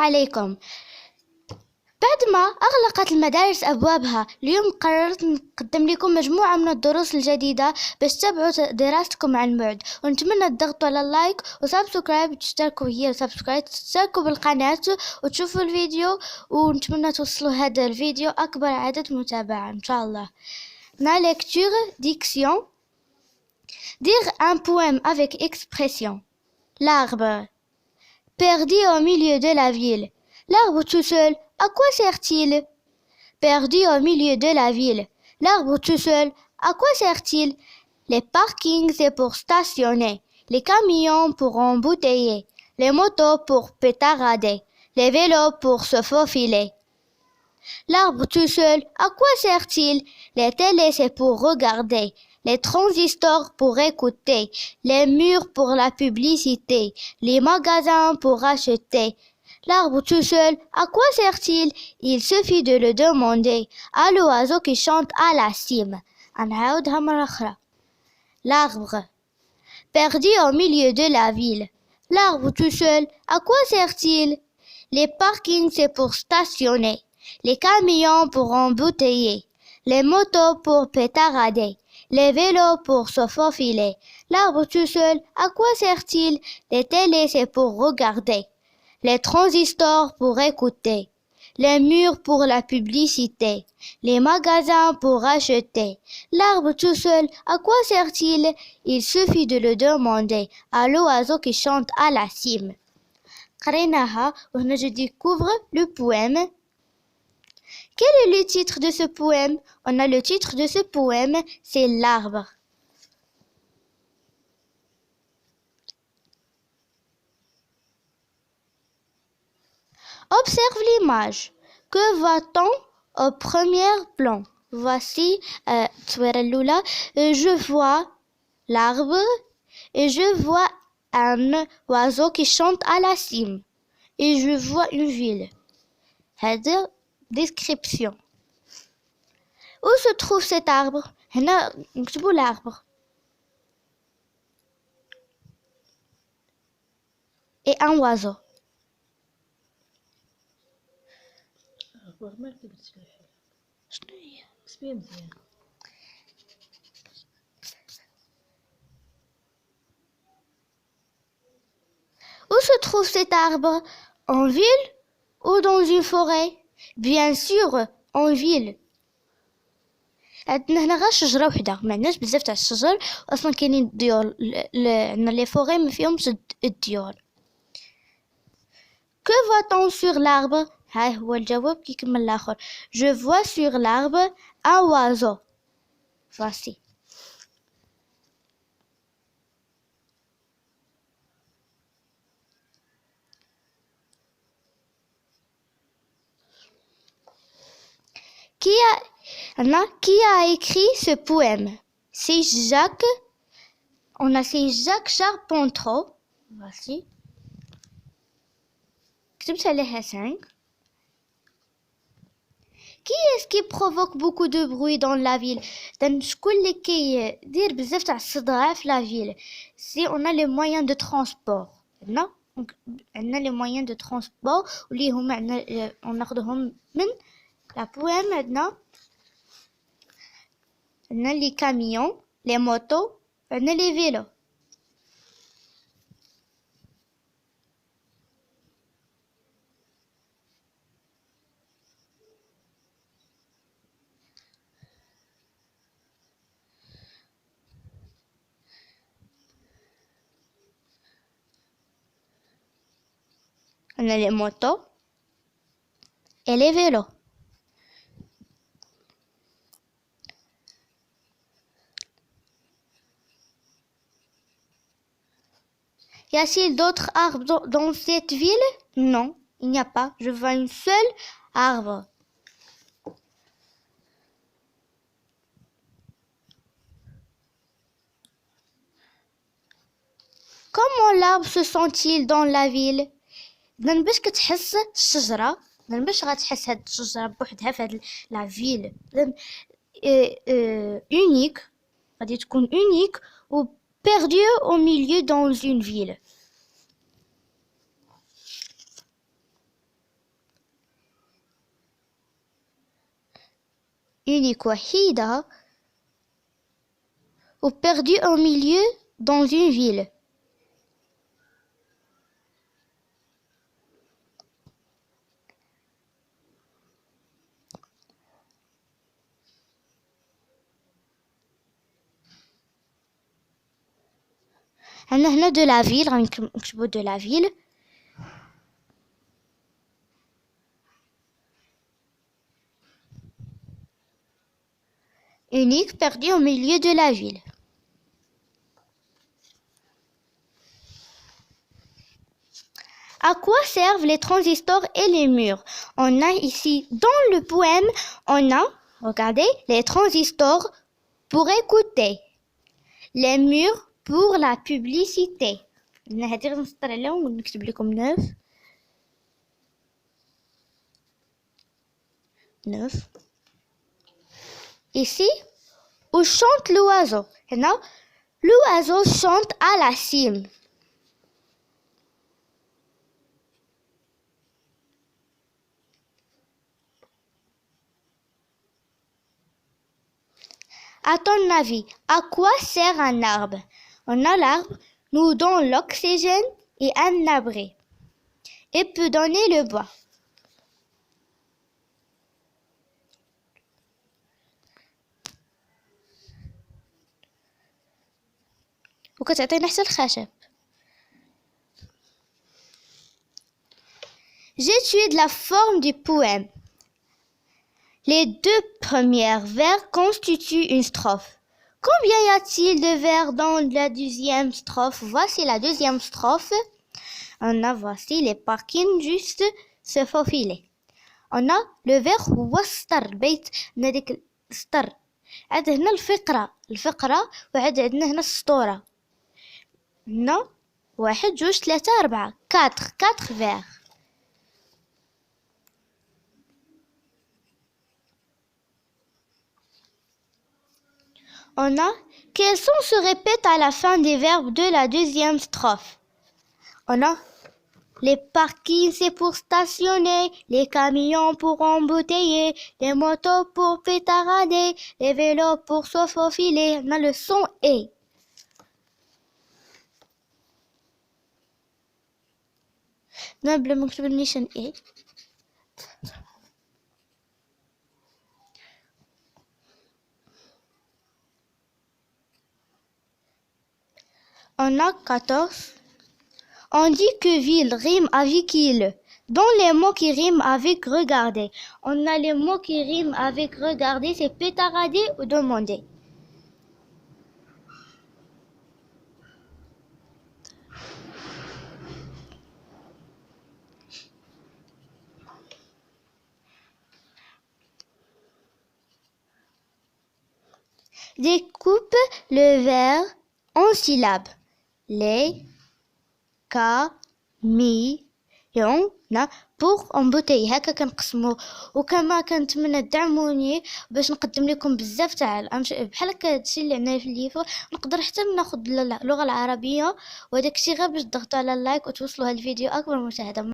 عليكم. بعد ما أغلقت المدارس أبوابها اليوم قررت نقدم لكم مجموعة من الدروس الجديدة باش تتابعوا دراستكم عن بعد، ونتمنى تضغطوا على اللايك وسبسكرايب وتشتركوا تشتركوا بالقناة وتشوفوا الفيديو، ونتمنى توصلوا هذا الفيديو أكبر عدد متابعة إن شاء الله. La lecture, diction. Dire un poème avec expression. L'arbre. Perdu au milieu de la ville. L'arbre tout seul, à quoi sert-il? Perdu au milieu de la ville. L'arbre tout seul, à quoi sert-il? Les parkings, c'est pour stationner. Les camions pour embouteiller. Les motos pour pétarader. Les vélos pour se faufiler. L'arbre tout seul, à quoi sert-il? Les télés, c'est pour regarder. Les transistors pour écouter. Les murs pour la publicité. Les magasins pour acheter. L'arbre tout seul, à quoi sert-il? Il suffit de le demander à l'oiseau qui chante à la cime. L'arbre. Perdu au milieu de la ville. L'arbre tout seul, à quoi sert-il? Les parkings, c'est pour stationner. Les camions pour embouteiller. Les motos pour pétarader. Les vélos pour se faufiler. L'arbre tout seul, à quoi sert-il? Les télés, c'est pour regarder. Les transistors pour écouter. Les murs pour la publicité. Les magasins pour acheter. L'arbre tout seul, à quoi sert-il? Il suffit de le demander à l'oiseau qui chante à la cime. قريناها وهنا je découvre le poème. Quel est le titre de ce poème? On a le titre de ce poème, c'est l'arbre. Observe l'image. Que voit-on au premier plan? Voici, je vois l'arbre et je vois un oiseau qui chante à la cime. Et je vois une ville. هذا description. Où se trouve cet arbre? هنا نكتبوا l'arbre. Et un oiseau. Où se trouve cet arbre? En ville ou dans une forêt? Bien sûr, en ville. عندنا هنا غير شجرة وحدة، ما عندناش بزاف تاع الشجر، أصلا كاينين الديور، عندنا لي فوري ما فيهمش الديور. Que voit-on sur l'arbre? ها هو الجواب كيكمل الآخر. Je vois sur l'arbre un oiseau. Voici. Qui a écrit ce poème? C'est Jacques. On a c'est Jacques Charpentreau. Voici. كتبت عليها 5. Qui est-ce qui provoque beaucoup de bruit dans la ville? شكون اللي كيدير بزاف تاع الصداع في la ville? Si on a les moyens de transport. هنا عندنا les moyens de transport واللي هما عندنا ناخذهم من la poème. عندنا les camions, les motos, les vélos. On a les motos et les vélos. Y a-t-il d'autres arbres dans cette ville? Non, il n'y a pas. Je vois une seule arbre. Comment l'arbre se sent-il dans la ville? باش كتحس الشجرة، باش غتحس هاد الشجرة بوحدها في هاد لا فيل unique، غادي تكون unique و perdu au milieu dans une ville. unique وحيدة ou perdu au milieu dans une ville. عندنا هنا de la ville غادي نكتبو de la ville. Unique perdu au milieu de la ville. À quoi servent les transistors et les murs? On a ici, dans le poème, on a, regardez, les transistors pour écouter, les murs pour la publicité. Ici, où chante l'oiseau? L'oiseau chante à la cime. À ton avis, à quoi sert un arbre? On a l'arbre, nous donne l'oxygène et un abri, et peut donner le bois. وكتعطينا حتى الخشب. J'étudie la forme du poème. Les deux premiers vers constituent une strophe. Combien y a-t-il de vers dans la deuxième strophe? Voici la deuxième strophe. On a voici les parkings juste se faufiler. On a le vers هو السطر بيت هذيك السطر. عاد هنا الفقرة وعاد عندنا هنا السطورة. هنا 1 2 3 4 4 vers. On a quels sons se répètent à la fin des verbes de la deuxième strophe? On a les parkings c'est pour stationner, les camions pour embouteiller, les motos pour pétarader, les vélos pour se faufiler. On a le son et. نبدأ نكتب النيشان ايه. On a 14. On dit que ville rime avec île. Dans les mots qui riment avec regarder. On a les mots qui riment avec regarder, c'est pétarader ou demander. Découpe le vers en syllabes. Les, camions pour embouteiller. هكا كنقسمو وكما كنتمنى تدعموني باش نقدم لكم بزاف تاع بحال هكا هادشي اللي عندنا في الليفو. نقدر حتى ناخذ اللغة العربية وداك الشيء غير باش تضغطوا على اللايك وتوصلوا هاد الفيديو اكبر مشاهدة.